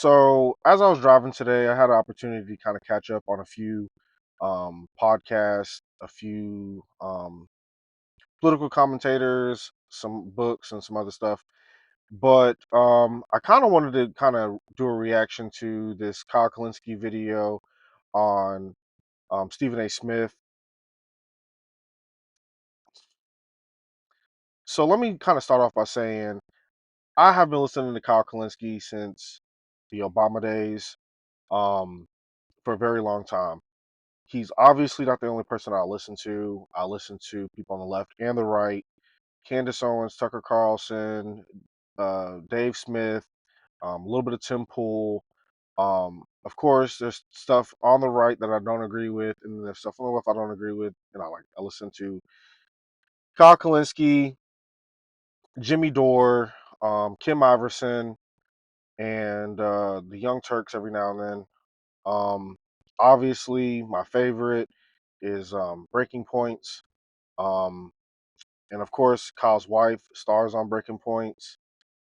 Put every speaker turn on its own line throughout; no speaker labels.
So as I was driving today, I had an opportunity to kind of catch up on a few podcasts, a few political commentators, some books, and some other stuff. But I kind of wanted to kind of do a reaction to this Kyle Kulinski video on Stephen A. Smith. So let me kind of start off by saying I have been listening to Kyle Kulinski since the Obama days for a very long time. He's obviously not the only person I listen to. I listen to people on the left and the right. Candace Owens, Tucker Carlson, Dave Smith, a little bit of Tim Pool. Of course, there's stuff on the right that I don't agree with, and there's stuff on the left I don't agree with. And I listen to Kyle Kulinski, Jimmy Dore, Kim Iverson, and the Young Turks every now and then. Um, Obviously, my favorite is Breaking Points. Um, and of course, Kyle's wife stars on Breaking Points.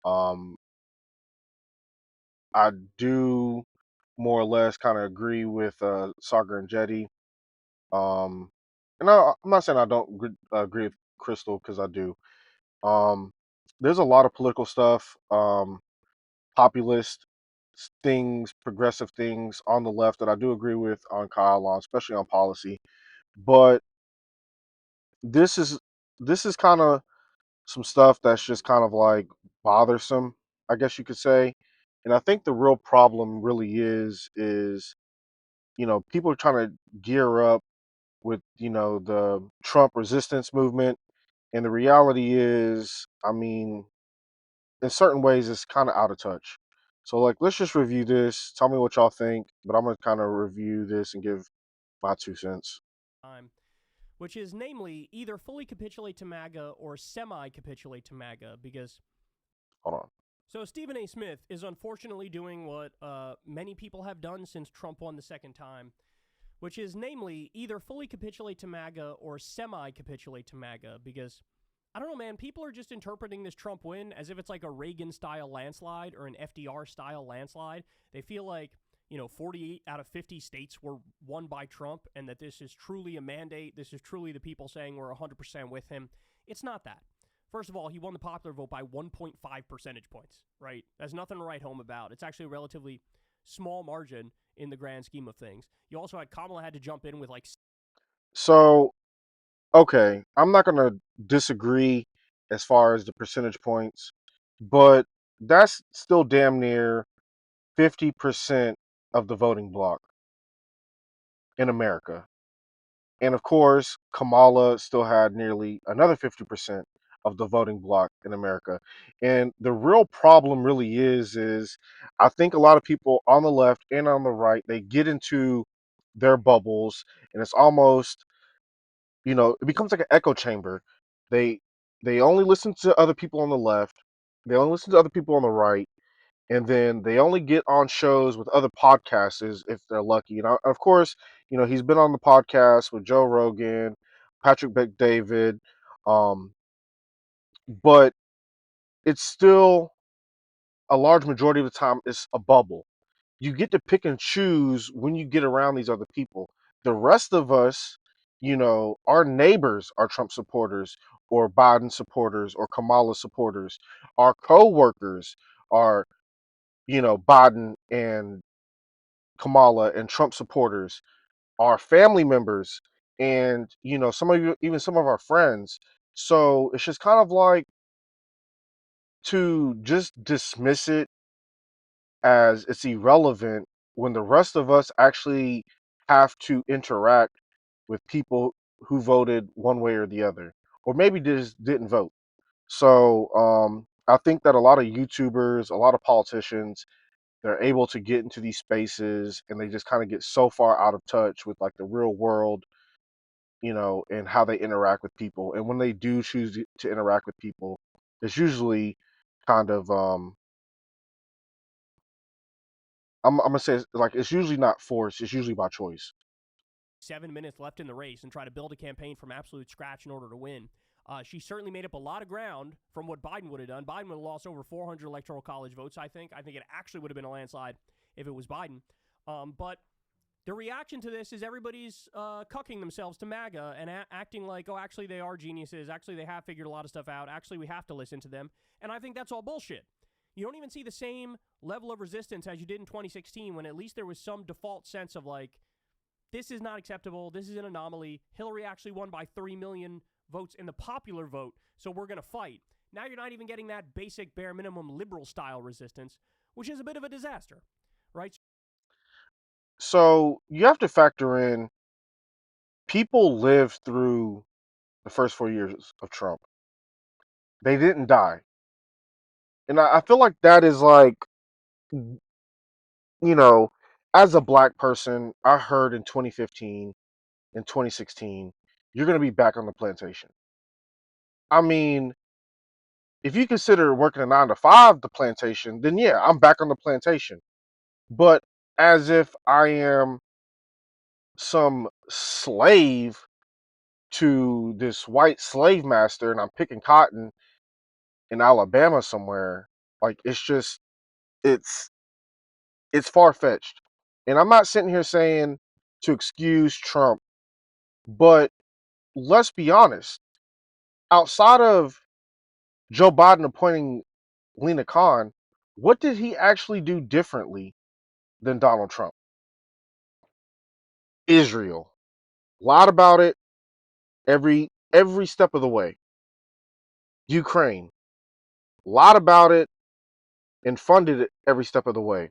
Um, I do more or less kind of agree with Sagar and Jetty. Um, and I'm not saying I don't agree with Crystal because I do. Um, there's a lot of political stuff, populist things, progressive things on the left that I do agree with on Kyle on, especially on policy. But this is this is kind of some stuff that's just kind of like bothersome, I guess you could say. And I think the real problem really is people are trying to gear up with the Trump resistance movement, and the reality is, I mean, in certain ways, it's kind of out of touch. So like, let's just review this. Tell me what y'all think, but I'm gonna kind of review this and give my 2 cents.
Time, which is namely either fully capitulate to MAGA or semi capitulate to MAGA, because
Hold on.
so Stephen A. Smith is unfortunately doing what many people have done since Trump won the second time, which is namely either fully capitulate to MAGA or semi capitulate to MAGA, because I don't know, man. People are just interpreting this Trump win as if it's like a Reagan style landslide or an FDR style landslide. They feel like, 48 out of 50 states were won by Trump and that this is truly a mandate. This is truly the people saying we're 100% with him. It's not that. First of all, he won the popular vote by 1.5 percentage points, right? That's nothing to write home about. It's actually a relatively small margin in the grand scheme of things. You also had Kamala had to jump in with like.
So okay, I'm not gonna disagree as far as the percentage points, but that's still damn near 50% of the voting bloc in America. And of course, Kamala still had nearly another 50% of the voting bloc in America. And the real problem really is I think a lot of people on the left and on the right, they get into their bubbles, and it's almost, it becomes like an echo chamber. They they only listen to other people on the left, they only listen to other people on the right, and then they only get on shows with other podcasters if they're lucky. And of course, he's been on the podcast with Joe Rogan, Patrick Bet-David, um, but it's still a large majority of the time it's a bubble. You get to pick and choose when you get around these other people. The rest of us, our neighbors are Trump supporters or Biden supporters or Kamala supporters. Our co-workers are, Biden and Kamala and Trump supporters. Our family members and, some of you, even some of our friends. So it's just kind of like to just dismiss it as it's irrelevant when the rest of us actually have to interact with people who voted one way or the other, or maybe just didn't vote. So I think that a lot of YouTubers, a lot of politicians, they're able to get into these spaces and they just kind of get so far out of touch with like the real world, and how they interact with people. And when they do choose to interact with people, it's usually kind of I'm gonna say like it's usually not forced. It's usually by choice.
7 minutes left in the race and try to build a campaign from absolute scratch in order to win. She certainly made up a lot of ground from what Biden would have done. Biden would have lost over 400 electoral college votes, I think. I think it actually would have been a landslide if it was Biden. But the reaction to this is everybody's cucking themselves to MAGA and acting like, oh, actually they are geniuses. Actually, they have figured a lot of stuff out. Actually, we have to listen to them. And I think that's all bullshit. You don't even see the same level of resistance as you did in 2016 when at least there was some default sense of like, this is not acceptable. This is an anomaly. Hillary actually won by 3 million votes in the popular vote, so we're going to fight. Now you're not even getting that basic bare minimum liberal style resistance, which is a bit of a disaster, right?
So you have to factor in people lived through the first 4 years of Trump. They didn't die. And I feel like that is like, you know, as a black person, I heard in 2015, in 2016, you're going to be back on the plantation. I mean, if you consider working a 9 to 5 the plantation, then yeah, I'm back on the plantation. But as if I am some slave to this white slave master and I'm picking cotton in Alabama somewhere, like it's it's far fetched. And I'm not sitting here saying to excuse Trump, but let's be honest. Outside of Joe Biden appointing Lena Khan, what did he actually do differently than Donald Trump? Israel. Lied about it every step of the way. Ukraine. Lied about it and funded it every step of the way.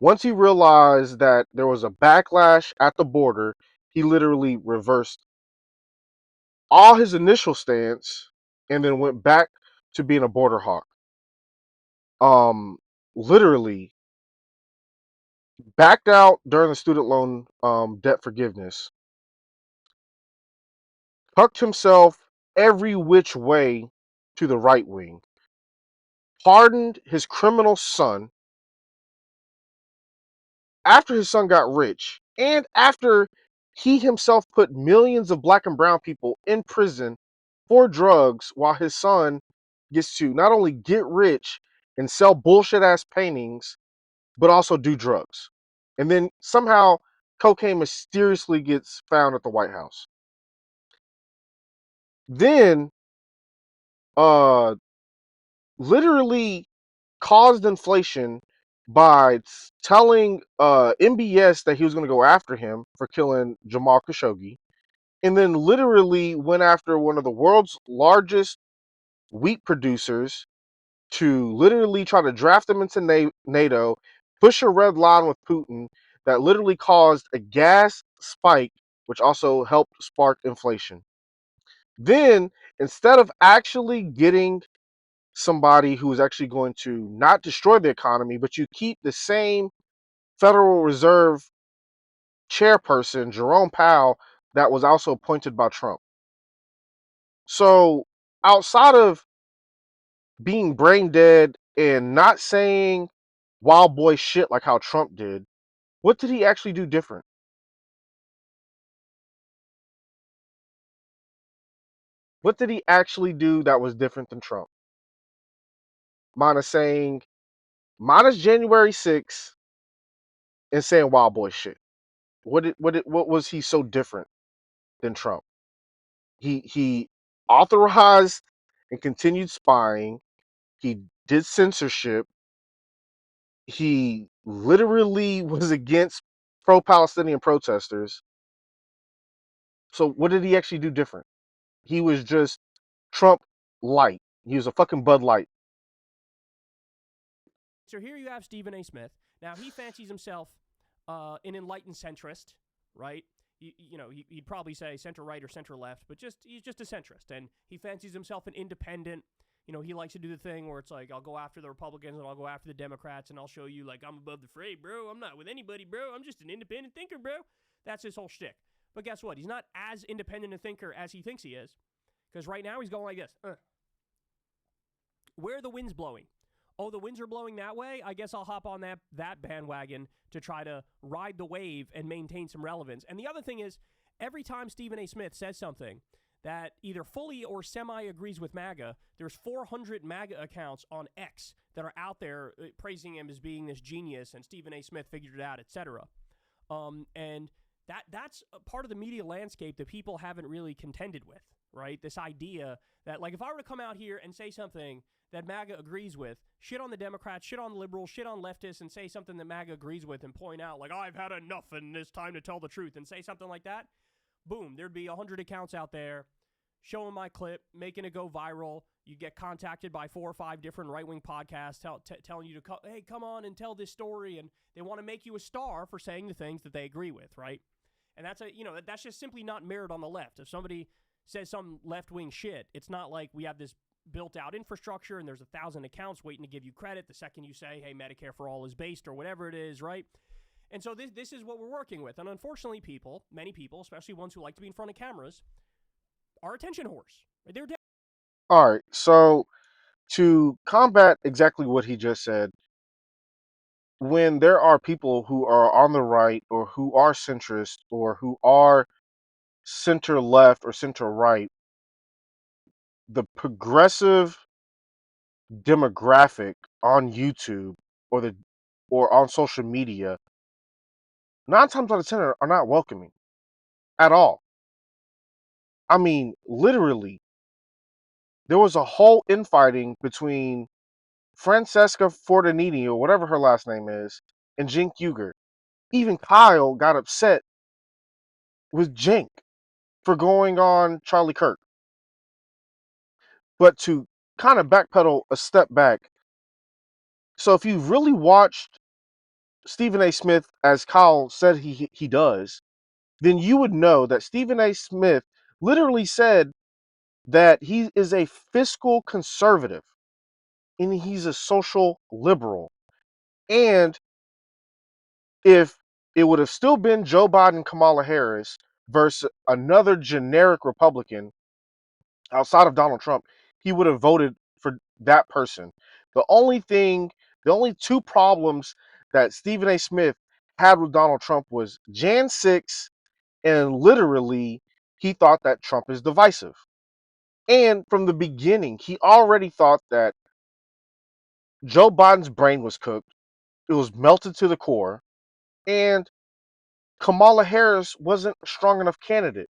Once he realized that there was a backlash at the border, he literally reversed all his initial stance and then went back to being a border hawk. Literally backed out during the student loan debt forgiveness, tucked himself every which way to the right wing, pardoned his criminal son after his son got rich, and after he himself put millions of black and brown people in prison for drugs while his son gets to not only get rich and sell bullshit ass paintings, but also do drugs. And then somehow cocaine mysteriously gets found at the White House. Then uh literally caused inflation by telling MBS that he was going to go after him for killing Jamal Khashoggi, and then literally went after one of the world's largest wheat producers to literally try to draft them into NATO, push a red line with Putin that literally caused a gas spike, which also helped spark inflation. Then, instead of actually getting somebody who is actually going to not destroy the economy, but you keep the same Federal Reserve chairperson, Jerome Powell, that was also appointed by Trump. So, outside of being brain dead and not saying wild boy shit like how Trump did, what did he actually do different? What did he actually do that was different than Trump? Minus January 6th and saying wild boy shit. What was he so different than Trump? He authorized and continued spying. He did censorship. He literally was against pro-Palestinian protesters. So what did he actually do different? He was just Trump light. He was a fucking Bud Light.
So here you have Stephen A. Smith. Now, he fancies himself an enlightened centrist, right? He'd probably say center-right or center-left, but he's just a centrist. And he fancies himself an independent. He likes to do the thing where it's like, I'll go after the Republicans and I'll go after the Democrats and I'll show you, like, I'm above the fray, bro. I'm not with anybody, bro. I'm just an independent thinker, bro. That's his whole shtick. But guess what? He's not as independent a thinker as he thinks he is. Because right now he's going like this. Where are the winds blowing? Oh, the winds are blowing that way? I guess I'll hop on that bandwagon to try to ride the wave and maintain some relevance. And the other thing is, every time Stephen A. Smith says something that either fully or semi agrees with MAGA. There's 400 MAGA accounts on X that are out there praising him as being this genius, and Stephen A. Smith figured it out, etc. And that's a part of the media landscape that people haven't really contended with, right? This idea that, like, if I were to come out here and say something that MAGA agrees with, shit on the Democrats, shit on the liberals, shit on leftists, and say something that MAGA agrees with and point out, like, I've had enough and it's time to tell the truth, and say something like that, boom, there'd be 100 accounts out there showing my clip, making it go viral. You get contacted by 4 or 5 different right-wing podcasts telling you to, hey, come on and tell this story, and they want to make you a star for saying the things that they agree with, right? And that's just simply not merit on the left. If somebody says some left-wing shit, it's not like we have this built-out infrastructure and there's 1,000 accounts waiting to give you credit the second you say, hey, Medicare for all is based or whatever it is, right? And so this is what we're working with. And unfortunately, many people, especially ones who like to be in front of cameras, are attention whores. They're dead.
All right. So to combat exactly what he just said, when there are people who are on the right or who are centrist or who are center left or center right, the progressive demographic on YouTube or on social media, 9 times out of 10 are not welcoming at all. I mean, literally, there was a whole infighting between Francesca Fortanini, or whatever her last name is, and Jink Uger. Even Kyle got upset with Jink for going on Charlie Kirk. But to kind of backpedal a step back, so if you really watched Stephen A. Smith as Kyle said he does, then you would know that Stephen A. Smith literally said that he is a fiscal conservative and he's a social liberal. And if it would have still been Joe Biden and Kamala Harris versus another generic Republican outside of Donald Trump, he would have voted for that person. The only 2 problems that Stephen A. Smith had with Donald Trump was Jan 6, and literally he thought that Trump is divisive. And from the beginning, he already thought that Joe Biden's brain was cooked. It was melted to the core, and Kamala Harris wasn't a strong enough candidate.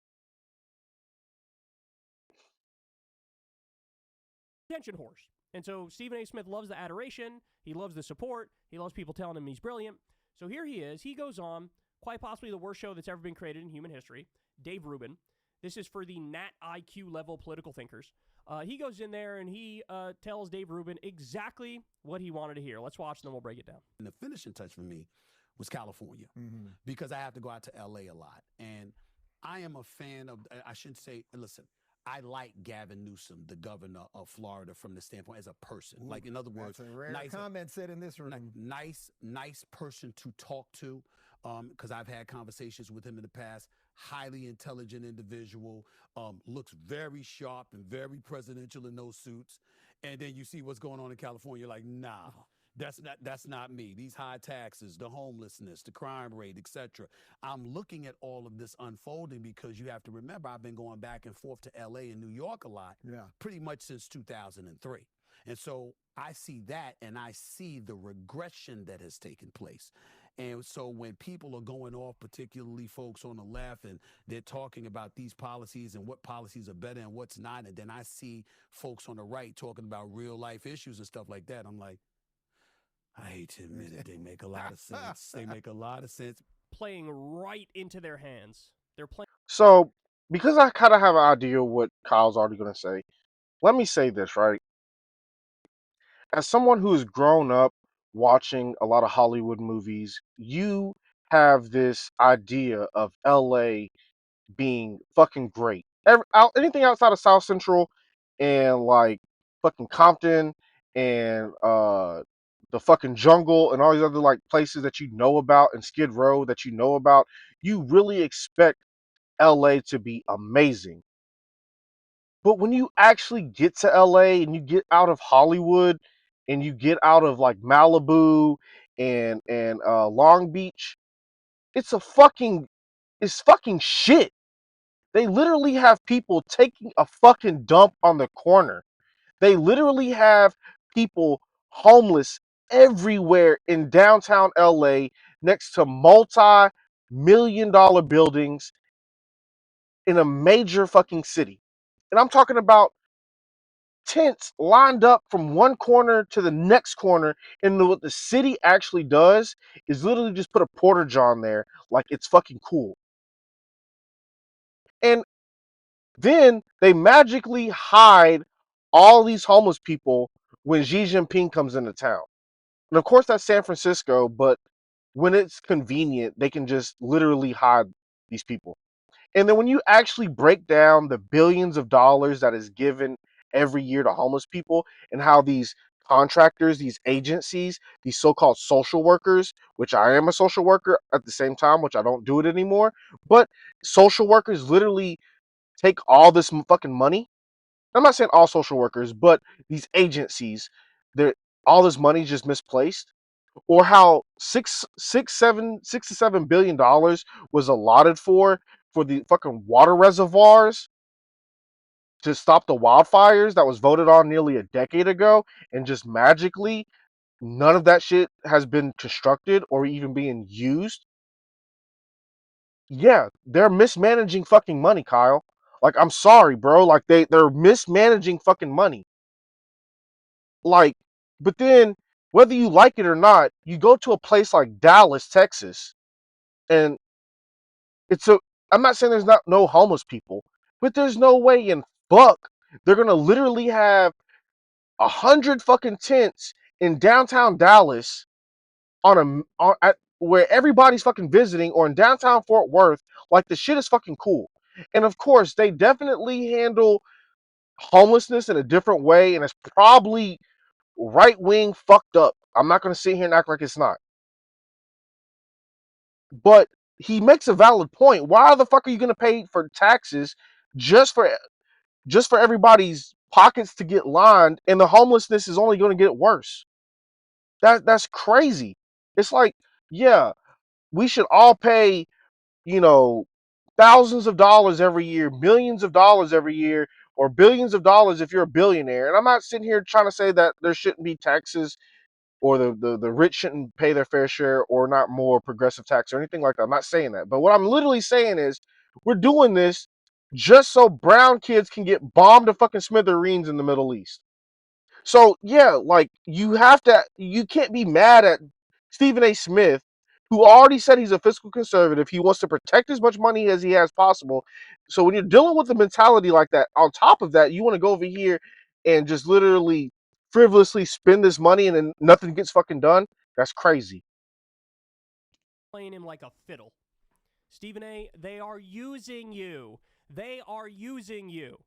Attention whores. And so Stephen A. Smith loves the adoration. He loves the support. He loves people telling him he's brilliant. So here he is. He goes on, quite possibly the worst show that's ever been created in human history, Dave Rubin. This is for the Nat IQ level political thinkers. He goes in there and he tells Dave Rubin exactly what he wanted to hear. Let's watch and then we'll break it down.
And the finishing touch for me was California, because I have to go out to LA a lot. And I am a fan of, I shouldn't say, listen, I like Gavin Newsom, the governor of Florida, from the standpoint as a person.
Ooh,
like, in other words,
that's a rare comment said in this room.
nice person to talk to, because I've had conversations with him in the past. Highly intelligent individual, looks very sharp and very presidential in those suits. And then you see what's going on in California, you're like, nah. That's not me. These high taxes, the homelessness, the crime rate, etc. I'm looking at all of this unfolding because you have to remember I've been going back and forth to LA and New York a lot, pretty much since 2003. And so I see that, and I see the regression that has taken place. And so when people are going off, particularly folks on the left, and they're talking about these policies and what policies are better and what's not, and then I see folks on the right talking about real life issues and stuff like that, I'm like, I hate to admit it, they make a lot of sense. They make a lot of sense.
Playing right into their hands. They're playing.
So, because I kind of have an idea of what Kyle's already going to say, let me say this, right? As someone who has grown up watching a lot of Hollywood movies, you have this idea of LA being fucking great. Anything outside of South Central and like fucking Compton and the fucking jungle and all these other like places that you know about, and Skid Row that you know about, you really expect LA to be amazing. But when you actually get to LA and you get out of Hollywood and you get out of like Malibu and Long Beach, it's fucking shit. They literally have people taking a fucking dump on the corner. They literally have people homeless everywhere in downtown LA next to multi-million-dollar buildings in a major fucking city. And I'm talking about tents lined up from one corner to the next corner. And what the city actually does is literally just put a porta john there like it's fucking cool. And then they magically hide all these homeless people when Xi Jinping comes into town. And of course, that's San Francisco, but when it's convenient, they can just literally hide these people. And then when you actually break down the billions of dollars that is given every year to homeless people and how these contractors, these agencies, these so-called social workers, which I am a social worker at the same time, which I don't do it anymore, but social workers literally take all this fucking money. I'm not saying all social workers, but these agencies, they're all this money is just misplaced, or how $6 to $7 billion was allotted for the fucking water reservoirs to stop the wildfires that was voted on nearly a decade ago, and just magically none of that shit has been constructed or even being used. Yeah, they're mismanaging fucking money, Kyle. Like, I'm sorry, bro. Like, they're mismanaging fucking money. Like, but then whether you like it or not, you go to a place like Dallas, Texas, and it's a I'm not saying there's not no homeless people, but there's no way in fuck they're gonna literally have 100 fucking tents in downtown Dallas where everybody's fucking visiting, or in downtown Fort Worth. Like, the shit is fucking cool. And of course, they definitely handle homelessness in a different way, and it's probably right wing fucked up. I'm not gonna sit here and act like it's not. But he makes a valid point. Why the fuck are you gonna pay for taxes just for everybody's pockets to get lined, and the homelessness is only gonna get worse? That's crazy. It's like, yeah, we should all pay, you know, thousands of dollars every year, millions of dollars every year, or billions of dollars if you're a billionaire. And I'm not sitting here trying to say that there shouldn't be taxes, or the rich shouldn't pay their fair share, or not more progressive tax or anything like that. I'm not saying that. But what I'm literally saying is we're doing this just so brown kids can get bombed to fucking smithereens in the Middle East. So yeah, like, you can't be mad at Stephen A. Smith, who already said he's a fiscal conservative. He wants to protect as much money as he has possible. So when you're dealing with a mentality like that, on top of that, you want to go over here and just literally frivolously spend this money and then nothing gets fucking done. That's crazy.
Playing him like a fiddle. Stephen A., they are using you. They are using you.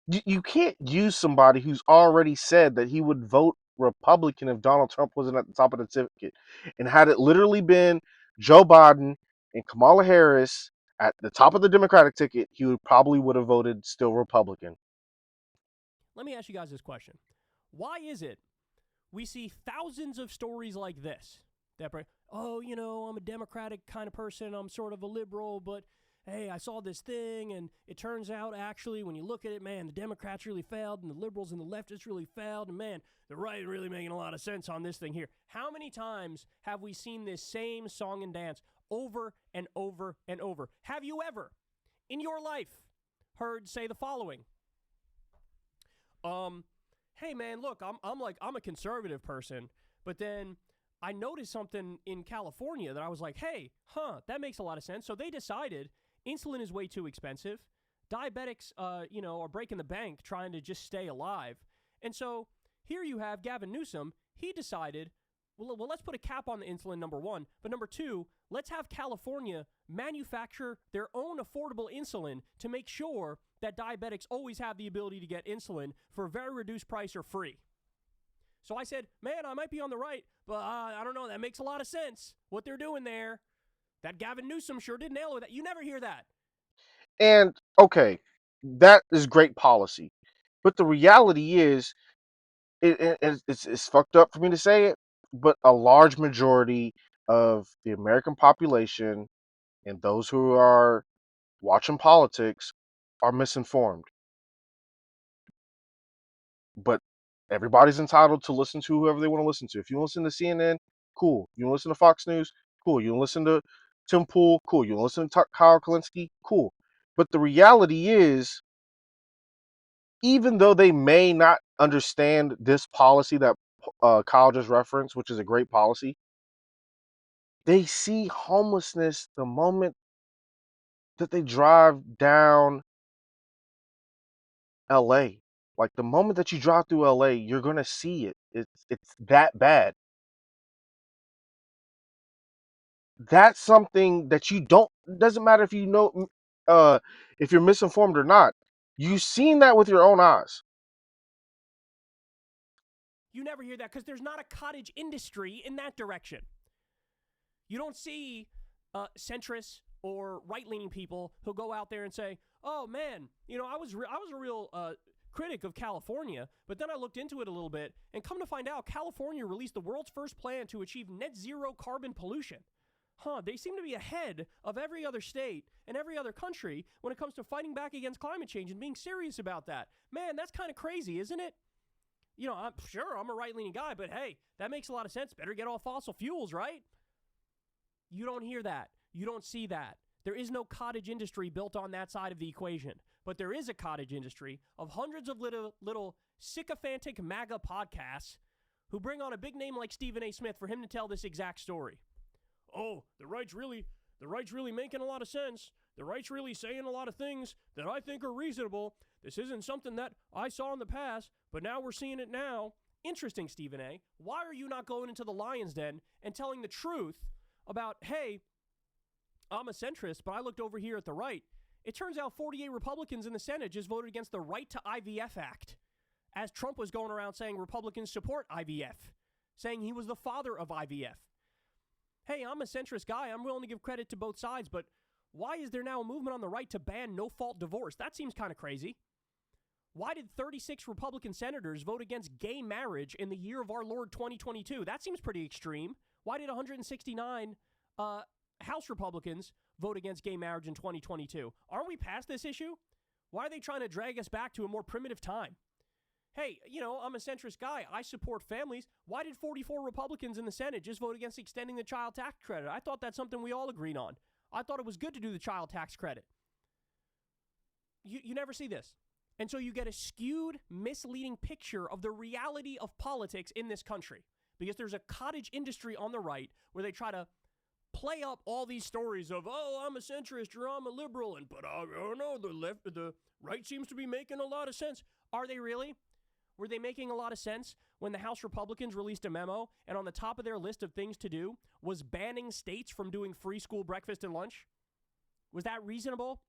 You can't use somebody who's already said that he would vote Republican if Donald Trump wasn't at the top of the ticket. And had it literally been Joe Biden and Kamala Harris at the top of the Democratic ticket, he would have voted still Republican.
Let me ask you guys this question. Why is it we see thousands of stories like this that, oh, I'm a Democratic kind of person, I'm sort of a liberal, but hey, I saw this thing, and it turns out, actually, when you look at it, man, the Democrats really failed, and the liberals and the leftists really failed, and man, the right really making a lot of sense on this thing here. How many times have we seen this same song and dance over and over and over? Have you ever, in your life, heard say the following? Hey man, look, I'm a conservative person, but then I noticed something in California that I was like, hey, that makes a lot of sense. So they decided insulin is way too expensive. Diabetics, are breaking the bank trying to just stay alive. And so here you have Gavin Newsom. He decided, well, let's put a cap on the insulin, number one. But number two, let's have California manufacture their own affordable insulin to make sure that diabetics always have the ability to get insulin for a very reduced price or free. So I said, man, I might be on the right, but I don't know. That makes a lot of sense, what they're doing there. That Gavin Newsom sure did nail it with that. You never hear that.
And okay, that is great policy. But the reality is, it's fucked up for me to say it, but a large majority of the American population, and those who are watching politics are misinformed. But everybody's entitled to listen to whoever they want to listen to. If you listen to CNN, cool. You listen to Fox News, cool. You listen to Tim Pool, cool. You listen to Kyle Kulinski, cool. But the reality is, even though they may not understand this policy that Kyle just referenced, which is a great policy, they see homelessness the moment that they drive down LA. Like the moment that you drive through LA, you're gonna see it. It's that bad. That's something that you don't. Doesn't matter if you know, if you're misinformed or not. You've seen that with your own eyes.
You never hear that because there's not a cottage industry in that direction. You don't see centrists or right-leaning people who go out there and say, "Oh man, I was a real critic of California, but then I looked into it a little bit, and come to find out, California released the world's first plan to achieve net zero carbon pollution." They seem to be ahead of every other state and every other country when it comes to fighting back against climate change and being serious about that. Man, that's kind of crazy, isn't it? I'm sure I'm a right-leaning guy, but hey, that makes a lot of sense. Better get off fossil fuels, right? You don't hear that. You don't see that. There is no cottage industry built on that side of the equation. But there is a cottage industry of hundreds of little sycophantic MAGA podcasts who bring on a big name like Stephen A. Smith for him to tell this exact story. Oh, the right's really making a lot of sense. The right's really saying a lot of things that I think are reasonable. This isn't something that I saw in the past, but now we're seeing it now. Interesting, Stephen A. Why are you not going into the lion's den and telling the truth about, hey, I'm a centrist, but I looked over here at the right. It turns out 48 Republicans in the Senate just voted against the Right to IVF Act, as Trump was going around saying Republicans support IVF, saying he was the father of IVF. Hey, I'm a centrist guy. I'm willing to give credit to both sides, but why is there now a movement on the right to ban no-fault divorce? That seems kind of crazy. Why did 36 Republican senators vote against gay marriage in the year of our Lord 2022? That seems pretty extreme. Why did 169 House Republicans vote against gay marriage in 2022? Aren't we past this issue? Why are they trying to drag us back to a more primitive time? Hey, I'm a centrist guy. I support families. Why did 44 Republicans in the Senate just vote against extending the child tax credit? I thought that's something we all agreed on. I thought it was good to do the child tax credit. You never see this. And so you get a skewed, misleading picture of the reality of politics in this country. Because there's a cottage industry on the right where they try to play up all these stories of, oh, I'm a centrist or I'm a liberal, but I don't know, the right seems to be making a lot of sense. Are they really? Were they making a lot of sense when the House Republicans released a memo and on the top of their list of things to do was banning states from doing free school breakfast and lunch? Was that reasonable?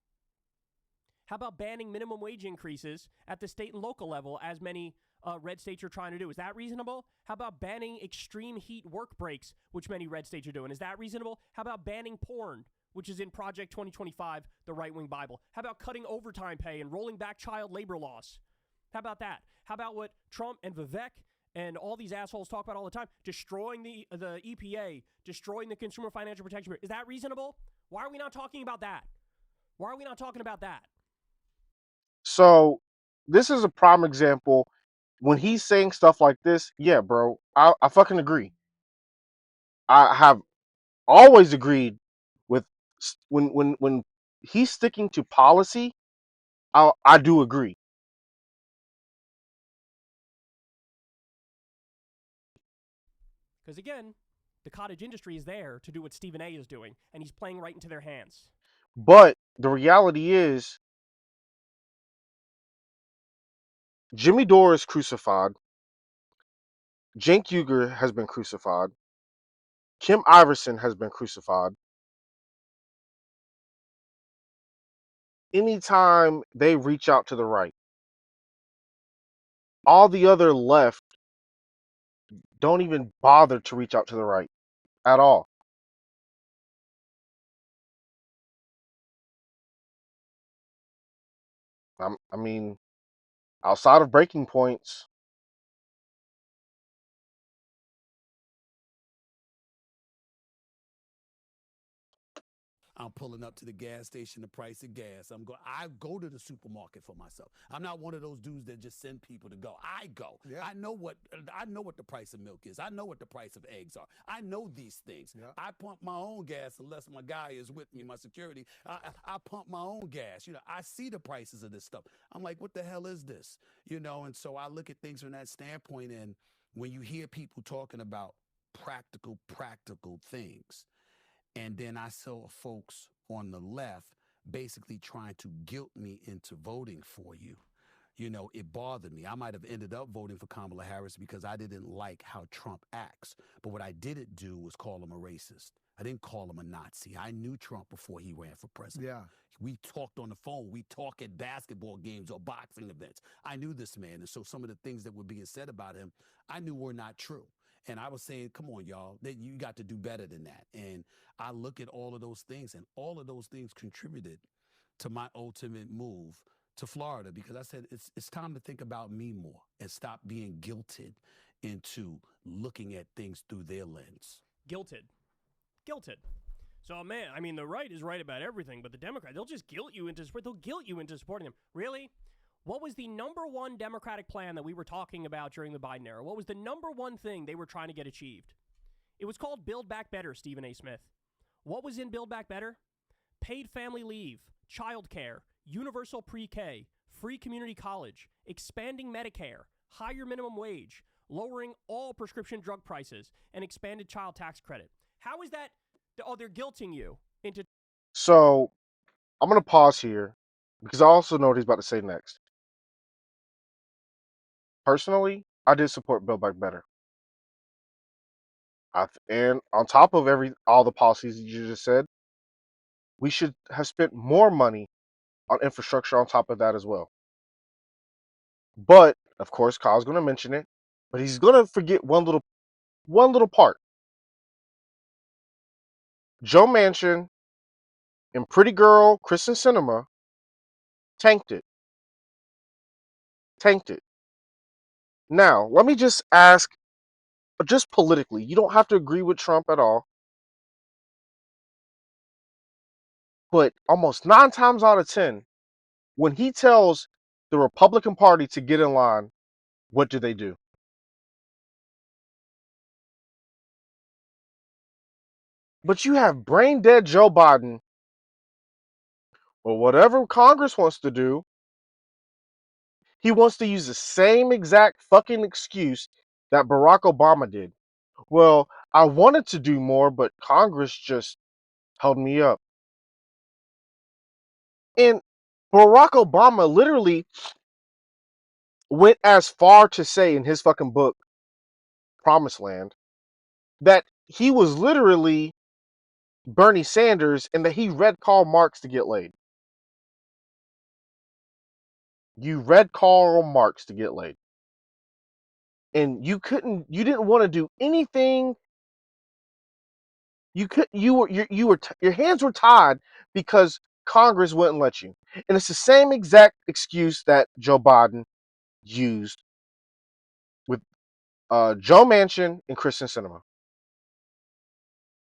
How about banning minimum wage increases at the state and local level, as many red states are trying to do? Is that reasonable? How about banning extreme heat work breaks, which many red states are doing? Is that reasonable? How about banning porn, which is in Project 2025, the right-wing Bible? How about cutting overtime pay and rolling back child labor laws? How about that? How about what Trump and Vivek and all these assholes talk about all the time? Destroying the EPA, destroying the Consumer Financial Protection Bureau. Is that reasonable? Why are we not talking about that? Why are we not talking about that?
So this is a prime example. When he's saying stuff like this, yeah, bro, I fucking agree. I have always agreed with when he's sticking to policy. I do agree.
Because again, the cottage industry is there to do what Stephen A. is doing, and he's playing right into their hands.
But the reality is, Jimmy Dore is crucified. Cenk Uygur has been crucified. Kim Iverson has been crucified. Anytime they reach out to the right, all the other left don't even bother to reach out to the right at all. I mean, outside of breaking points,
I'm pulling up to the gas station, the price of gas. I go to the supermarket for myself. I'm not one of those dudes that just send people to go. I go.
Yeah.
I know what the price of milk is. I know what the price of eggs are. I know these things.
Yeah.
I pump my own gas unless my guy is with me, my security. I pump my own gas. I see the prices of this stuff. I'm like, what the hell is this? And so I look at things from that standpoint. And when you hear people talking about practical things, and then I saw folks on the left basically trying to guilt me into voting for you. It bothered me. I might have ended up voting for Kamala Harris because I didn't like how Trump acts. But what I didn't do was call him a racist. I didn't call him a Nazi. I knew Trump before he ran for president.
Yeah.
We talked on the phone. We talk at basketball games or boxing events. I knew this man. And so some of the things that were being said about him, I knew were not true. And I was saying, come on, y'all, that you got to do better than that. And I look at all of those things, and all of those things contributed to my ultimate move to Florida, because I said it's time to think about me more and stop being guilted into looking at things through their lens.
Guilted. So, man, I mean, the right is right about everything, but the Democrats, they'll just guilt you into support. They'll guilt you into supporting them. Really? What was the number one Democratic plan that we were talking about during the Biden era? What was the number one thing they were trying to get achieved? It was called Build Back Better, Stephen A. Smith. What was in Build Back Better? Paid family leave, child care, universal pre-K, free community college, expanding Medicare, higher minimum wage, lowering all prescription drug prices, and expanded child tax credit. How is that? Oh, they're guilting you into...
So I'm going to pause here because I also know what he's about to say next. Personally, I did support Build Back Better. And on top of all the policies that you just said, we should have spent more money on infrastructure on top of that as well. But of course, Kyle's going to mention it, but he's going to forget one little part. Joe Manchin and Pretty Girl Kristen Sinema tanked it. Now, let me just ask, just politically, you don't have to agree with Trump at all, but almost 9 times out of 10, when he tells the Republican Party to get in line, what do? But you have brain dead Joe Biden, or whatever Congress wants to do, he wants to use the same exact fucking excuse that Barack Obama did. Well, I wanted to do more, but Congress just held me up. And Barack Obama literally went as far to say in his fucking book, Promised Land, that he was literally Bernie Sanders and that he read Karl Marx to get laid. You read Karl Marx to get laid. And you didn't want to do anything. Your hands were tied because Congress wouldn't let you. And it's the same exact excuse that Joe Biden used with Joe Manchin and Kristen Sinema.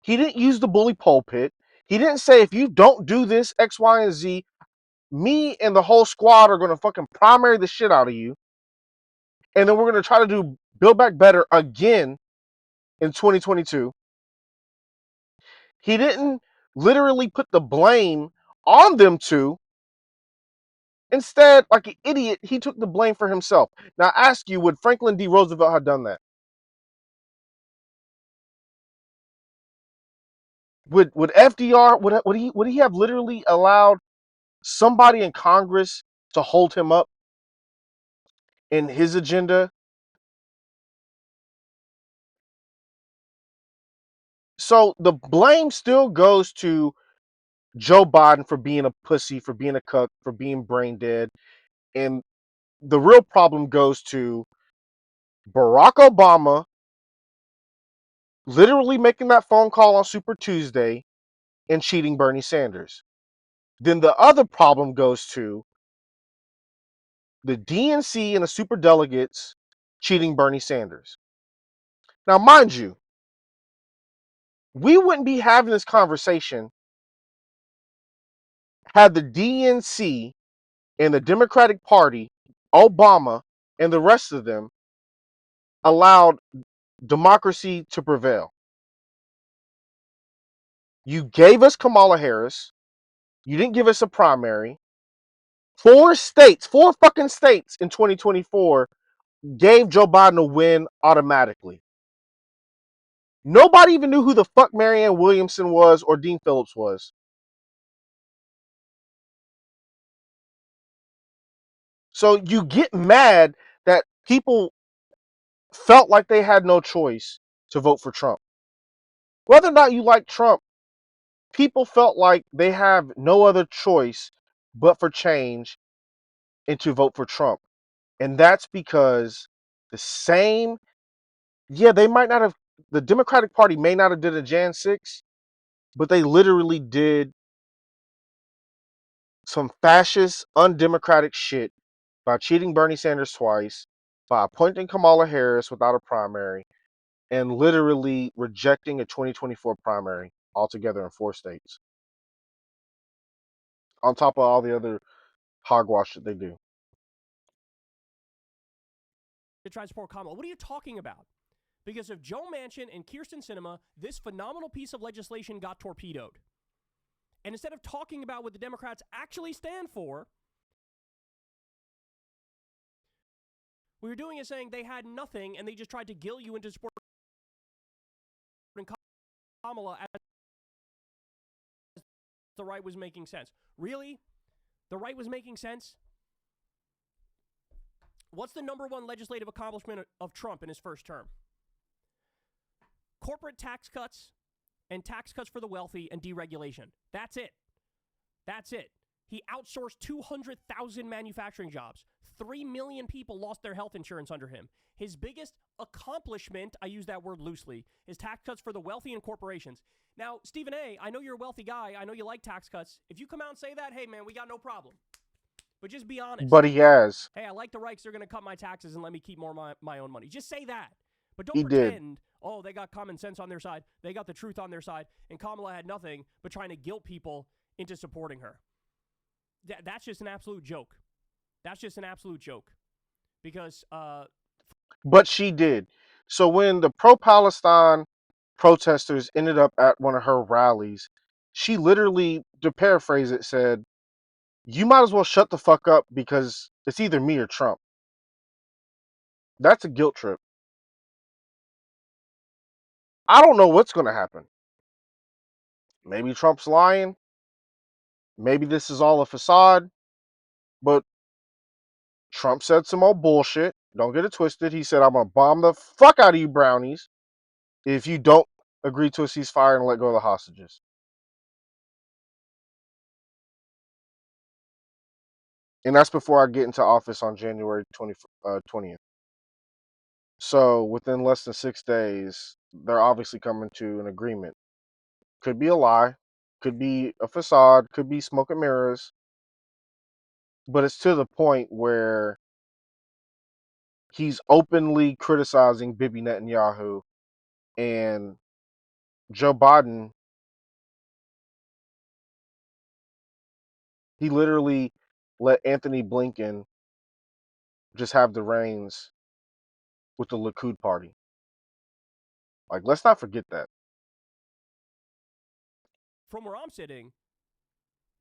He didn't use the bully pulpit. He didn't say, if you don't do this X, Y, and Z, me and the whole squad are going to fucking primary the shit out of you. And then we're going to try to do Build Back Better again in 2022. He didn't literally put the blame on them two. Instead, like an idiot, he took the blame for himself. Now, I ask you, would Franklin D. Roosevelt have done that? Would FDR, would he have literally allowed somebody in Congress to hold him up in his agenda? So the blame still goes to Joe Biden for being a pussy, for being a cuck, for being brain dead. And the real problem goes to Barack Obama literally making that phone call on Super Tuesday and cheating Bernie Sanders. Then the other problem goes to the DNC and the super delegates cheating Bernie Sanders. Now, mind you, we wouldn't be having this conversation had the DNC and the Democratic Party, Obama, and the rest of them allowed democracy to prevail. You gave us Kamala Harris. You didn't give us a primary. 4 fucking states in 2024 gave Joe Biden a win automatically. Nobody even knew who the fuck Marianne Williamson was or Dean Phillips was. So you get mad that people felt like they had no choice to vote for Trump. Whether or not you like Trump, people felt like they have no other choice but for change and to vote for Trump. And that's because the same, they might not have, the Democratic Party may not have did a Jan 6, but they literally did some fascist, undemocratic shit by cheating Bernie Sanders twice, by appointing Kamala Harris without a primary, and literally rejecting a 2024 primary altogether in 4 states. On top of all the other hogwash that they do.
To try to support Kamala. What are you talking about? Because of Joe Manchin and Kyrsten Sinema, this phenomenal piece of legislation got torpedoed. And instead of talking about what the Democrats actually stand for, what you're doing is saying they had nothing and they just tried to gill you into supporting Kamala as the right was making sense. Really? The right was making sense? What's the number one legislative accomplishment of Trump in his first term? Corporate tax cuts and tax cuts for the wealthy and deregulation. That's it. That's it. He outsourced 200,000 manufacturing jobs. 3 million people lost their health insurance under him. His biggest accomplishment, I use that word loosely, is tax cuts for the wealthy and corporations. Now, Stephen A., I know you're a wealthy guy. I know you like tax cuts. If you come out and say that, hey, man, we got no problem. But just be honest.
But he has.
Hey, I like the Reichs. They're going to cut my taxes and let me keep more of my own money. Just say that. But don't pretend, oh, they got common sense on their side. They got the truth on their side. And Kamala had nothing but trying to guilt people into supporting her. That's just an absolute joke. That's just an absolute joke. Because...
But she did. So when the pro-Palestine protesters ended up at one of her rallies, she literally, to paraphrase it, said, you might as well shut the fuck up because it's either me or Trump. That's a guilt trip. I don't know what's going to happen. Maybe Trump's lying. Maybe this is all a facade. But Trump said some old bullshit. Don't get it twisted. He said, I'm going to bomb the fuck out of you brownies if you don't agree to a ceasefire and let go of the hostages. And that's before I get into office on January 20th. So within less than 6 days, they're obviously coming to an agreement. Could be a lie, could be a facade, could be smoke and mirrors. But it's to the point where he's openly criticizing Bibi Netanyahu, and Joe Biden, he literally let Anthony Blinken just have the reins with the Likud party. Like, let's not forget that.
From where I'm sitting,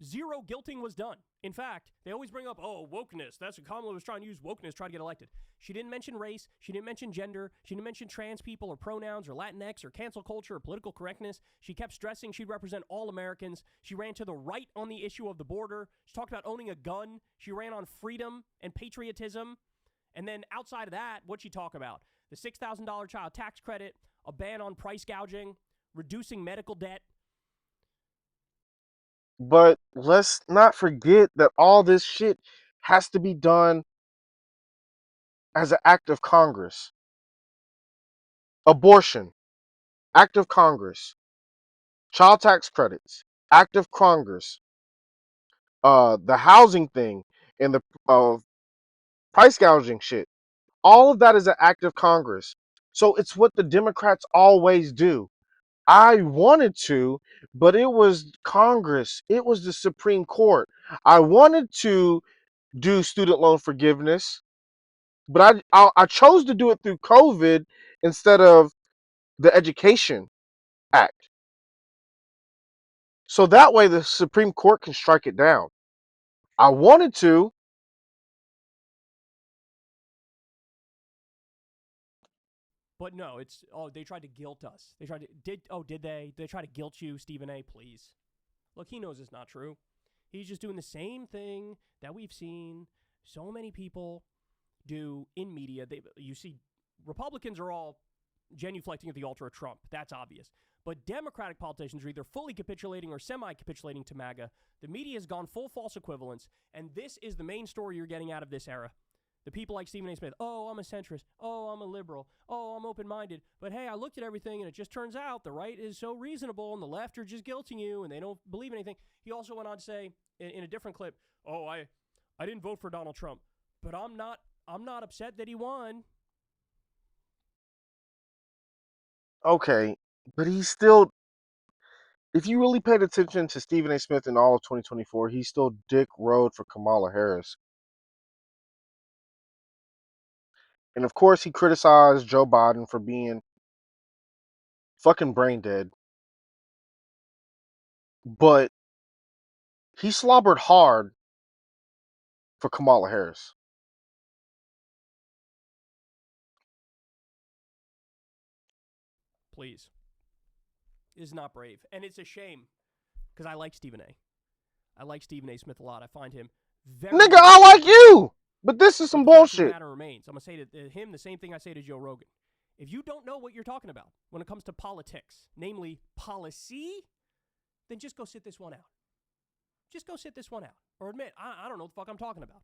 zero guilting was done. In fact, they always bring up, oh, wokeness. That's what Kamala was trying to use, wokeness, try to get elected. She didn't mention race. She didn't mention gender. She didn't mention trans people or pronouns or Latinx or cancel culture or political correctness. She kept stressing she'd represent all Americans. She ran to the right on the issue of the border. She talked about owning a gun. She ran on freedom and patriotism. And then outside of that, what'd she talk about? The $6,000 child tax credit, a ban on price gouging, reducing medical debt.
But let's not forget that all this shit has to be done as an act of Congress. Abortion, act of Congress. Child tax credits, act of Congress. The housing thing and the price gouging shit. All of that is an act of Congress. So it's what the Democrats always do. I wanted to, but it was Congress. It was the Supreme Court. I wanted to do student loan forgiveness, but I chose to do it through COVID instead of the Education Act. So that way the Supreme Court can strike it down. I wanted to.
But no, it's they tried to guilt us. They tried to did they? They try to guilt you, Stephen A. Please. Look, he knows it's not true. He's just doing the same thing that we've seen so many people do in media. You see, Republicans are all genuflecting at the altar of Trump. That's obvious. But Democratic politicians are either fully capitulating or semi-capitulating to MAGA. The media has gone full false equivalence, and this is the main story you're getting out of this era. The people like Stephen A. Smith, oh, I'm a centrist. Oh, I'm a liberal. Oh, I'm open-minded. But hey, I looked at everything, and it just turns out the right is so reasonable, and the left are just guilting you, and they don't believe anything. He also went on to say in a different clip, oh, I didn't vote for Donald Trump, but I'm not upset that he won.
Okay, but he's still, if you really paid attention to Stephen A. Smith in all of 2024, he's still Dick Road for Kamala Harris. And of course, he criticized Joe Biden for being fucking brain dead. But he slobbered hard for Kamala Harris.
Please. Is not brave. And it's a shame because I like Stephen A. I like Stephen A. Smith a lot. I find him very...
Nigga, I like you! But this is some
but the fact of the
bullshit.
matter remains. I'm going to say to him the same thing I say to Joe Rogan. If you don't know what you're talking about when it comes to politics, namely policy, then just go sit this one out. Just go sit this one out. Or admit, I don't know what the fuck I'm talking about.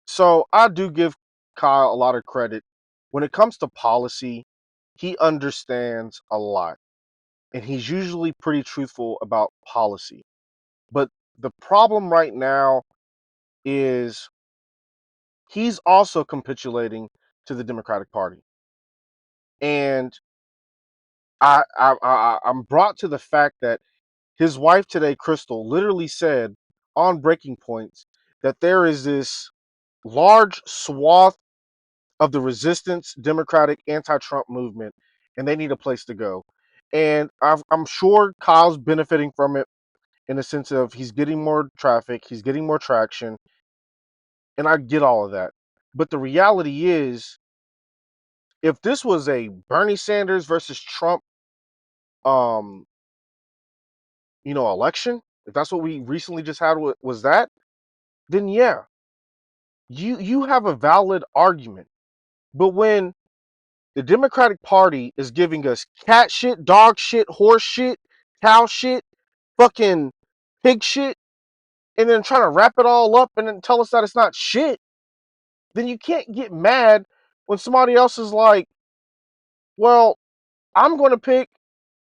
So I do give Kyle a lot of credit. When it comes to policy, he understands a lot. And he's usually pretty truthful about policy. But the problem right now is he's also capitulating to the Democratic Party. And I'm brought to the fact that his wife today, Crystal, literally said on Breaking Points that there is this large swath of the resistance, Democratic, anti-Trump movement, and they need a place to go. And I'm sure Kyle's benefiting from it in the sense of he's getting more traffic, he's getting more traction, and I get all of that. But the reality is, if this was a Bernie Sanders versus Trump, um, election, if that's what we recently just had was that, then yeah, you have a valid argument. But when the Democratic Party is giving us cat shit, dog shit, horse shit, cow shit, fucking pig shit, and then trying to wrap it all up and then tell us that it's not shit, then you can't get mad when somebody else is like, well, I'm going to pick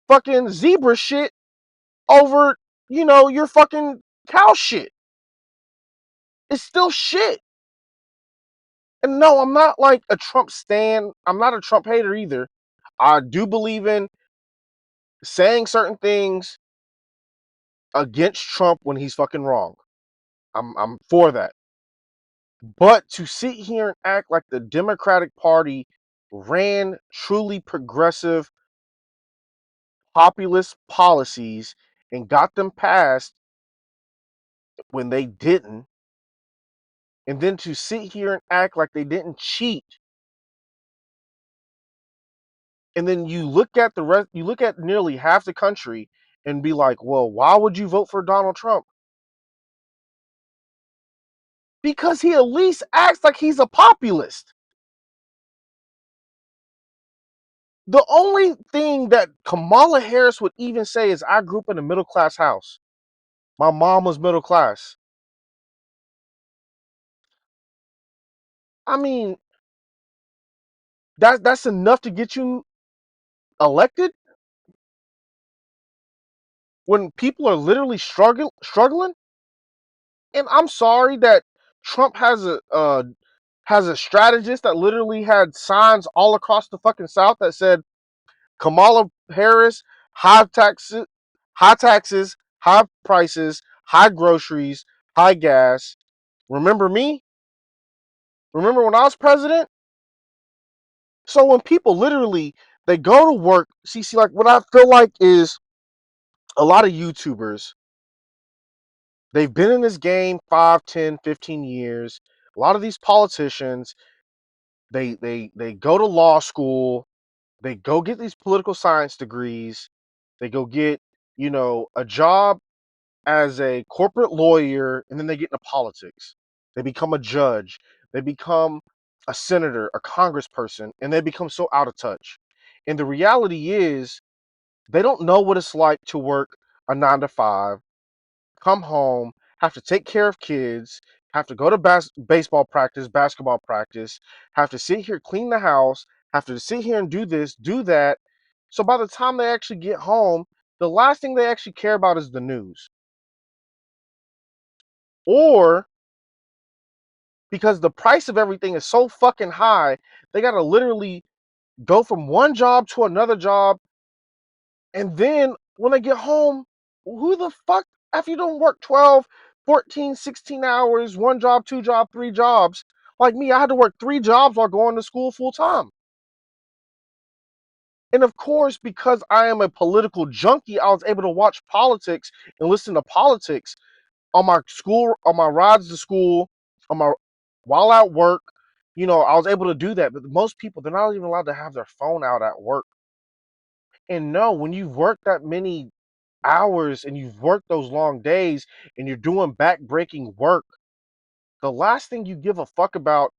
fucking zebra shit over, your fucking cow shit. It's still shit. And no, I'm not like a Trump stan. I'm not a Trump hater either. I do believe in saying certain things against Trump when he's fucking wrong. I'm for that. But to sit here and act like the Democratic Party ran truly progressive populist policies and got them passed when they didn't, and then to sit here and act like they didn't cheat, and then you look at the rest, you look at nearly half the country and be like, well, why would you vote for Donald Trump? Because he at least acts like he's a populist. The only thing that Kamala Harris would even say is, I grew up in a middle class house. My mom was middle class. I mean, that's enough to get you elected when people are literally struggling. And I'm sorry that Trump has a strategist that literally had signs all across the fucking South that said Kamala Harris, high taxes, high taxes, high prices, high groceries, high gas. Remember me? Remember when I was president? So when people literally they go to work, see, like what I feel like is a lot of YouTubers, they've been in this game 5, 10, 15 years. A lot of these politicians, they go to law school, they go get these political science degrees, they go get, a job as a corporate lawyer, and then they get into politics. They become a judge, they become a senator, a congressperson, and they become so out of touch. And the reality is, they don't know what it's like to work a 9 to 5, come home, have to take care of kids, have to go to baseball practice, basketball practice, have to sit here, clean the house, have to sit here and do this, do that. So by the time they actually get home, the last thing they actually care about is the news. Or because the price of everything is so fucking high, they got to literally go from one job to another job. And then when they get home, who the fuck, after you don't work 12, 14, 16 hours, one job, two job, three jobs, like me, I had to work 3 jobs while going to school full time. And of course, because I am a political junkie, I was able to watch politics and listen to politics on my school, on my rides to school, on my while at work. I was able to do that. But most people, they're not even allowed to have their phone out at work. And no, when you've worked that many hours and you've worked those long days and you're doing back-breaking work, the last thing you give a fuck about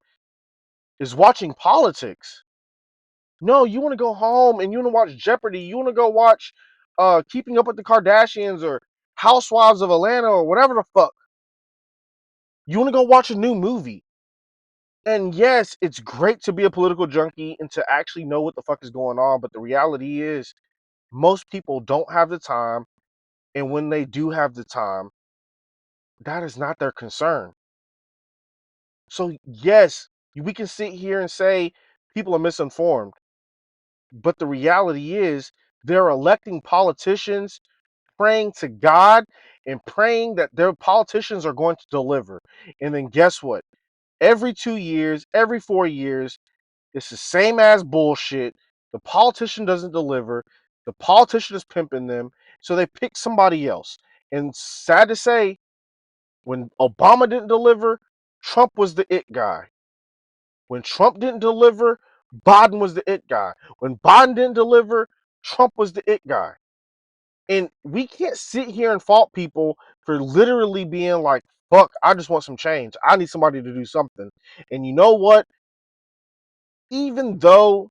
is watching politics. No, you want to go home and you want to watch Jeopardy. You want to go watch Keeping Up with the Kardashians or Housewives of Atlanta or whatever the fuck. You want to go watch a new movie. And yes, it's great to be a political junkie and to actually know what the fuck is going on, but the reality is most people don't have the time, and when they do have the time, that is not their concern. So yes, we can sit here and say people are misinformed, but the reality is they're electing politicians, praying to God and praying that their politicians are going to deliver. And then guess what? Every 2 years, every 4 years, it's the same as bullshit. The politician doesn't deliver. The politician is pimping them, so they pick somebody else. And sad to say, when Obama didn't deliver, Trump was the it guy. When Trump didn't deliver, Biden was the it guy. When Biden didn't deliver, Trump was the it guy. And we can't sit here and fault people for literally being like, fuck, I just want some change. I need somebody to do something. And you know what? Even though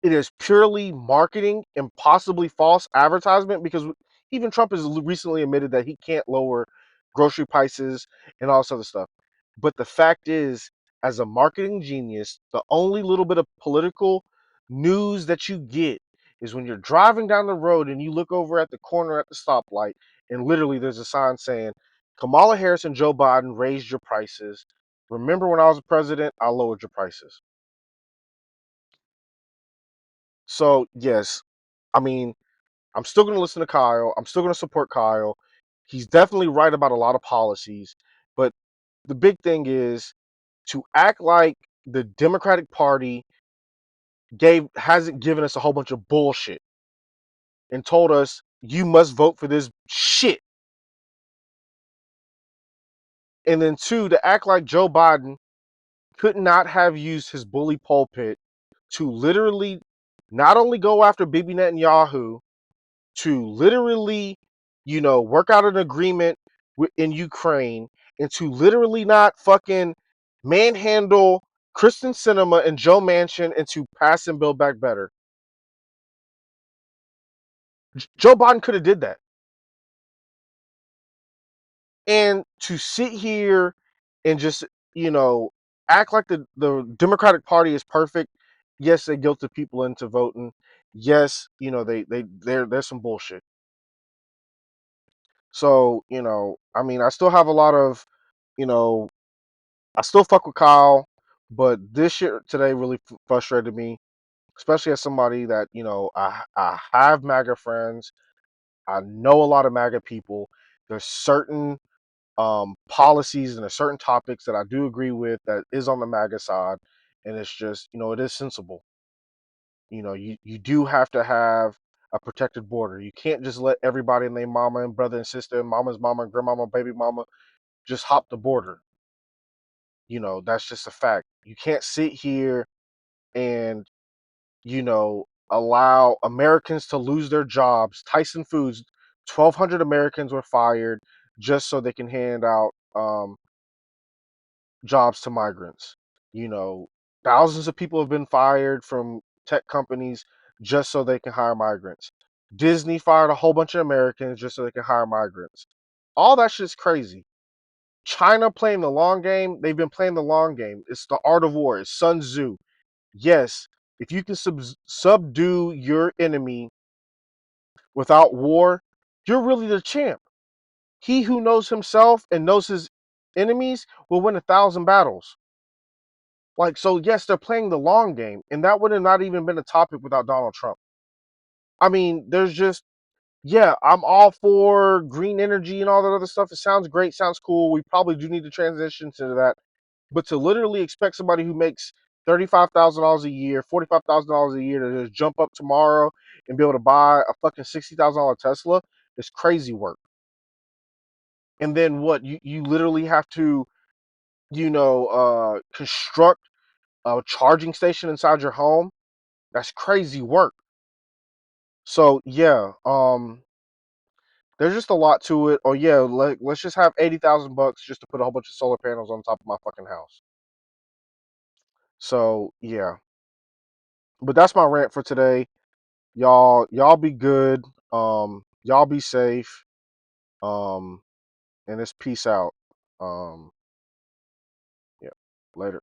it is purely marketing and possibly false advertisement, because even Trump has recently admitted that he can't lower grocery prices and all this other stuff. But the fact is, as a marketing genius, the only little bit of political news that you get is when you're driving down the road and you look over at the corner at the stoplight, and literally there's a sign saying, Kamala Harris and Joe Biden raised your prices. Remember when I was president, I lowered your prices. So, yes, I mean, I'm still going to listen to Kyle. I'm still going to support Kyle. He's definitely right about a lot of policies. But the big thing is to act like the Democratic Party hasn't given us a whole bunch of bullshit and told us you must vote for this shit. And then two, to act like Joe Biden could not have used his bully pulpit to literally not only go after Bibi Netanyahu, to literally, work out an agreement in Ukraine, and to literally not fucking manhandle Kristen Cinema and Joe Manchin and to pass and build back better. Joe Biden could have did that. And to sit here and just, act like the Democratic Party is perfect. Yes, they guilted people into voting. Yes, there's some bullshit. So, I mean, I still have a lot of, you know, I still fuck with Kyle, but this shit today really frustrated me. especially as somebody that, I have MAGA friends. I know a lot of MAGA people. There's certain policies and there's certain topics that I do agree with that is on the MAGA side, and it's just, it is sensible. You do have to have a protected border. You can't just let everybody and their mama and brother and sister and mama's mama and grandmama, baby mama just hop the border. That's just a fact. You can't sit here and, allow Americans to lose their jobs. Tyson Foods, 1,200 Americans were fired just so they can hand out jobs to migrants. You know, Thousands of people have been fired from tech companies just so they can hire migrants. Disney fired a whole bunch of Americans just so they can hire migrants. All that shit's crazy. China playing the long game, they've been playing the long game. It's the art of war, it's Sun Tzu. Yes, if you can subdue your enemy without war, you're really the champ. He who knows himself and knows his enemies will win 1,000 battles. Like, so yes, they're playing the long game, and that would have not even been a topic without Donald Trump. I mean, there's just, yeah, I'm all for green energy and all that other stuff. It sounds great, sounds cool. We probably do need to transition to that. But to literally expect somebody who makes $35,000 a year, $45,000 a year to just jump up tomorrow and be able to buy a fucking $60,000 Tesla is crazy work. And then what? You literally have to, construct a charging station inside your home. That's crazy work. So yeah, there's just a lot to it. Oh yeah, let's just have $80,000 just to put a whole bunch of solar panels on top of my fucking house. So yeah, but that's my rant for today. Y'all be good. Y'all be safe. And it's peace out. Yeah, later.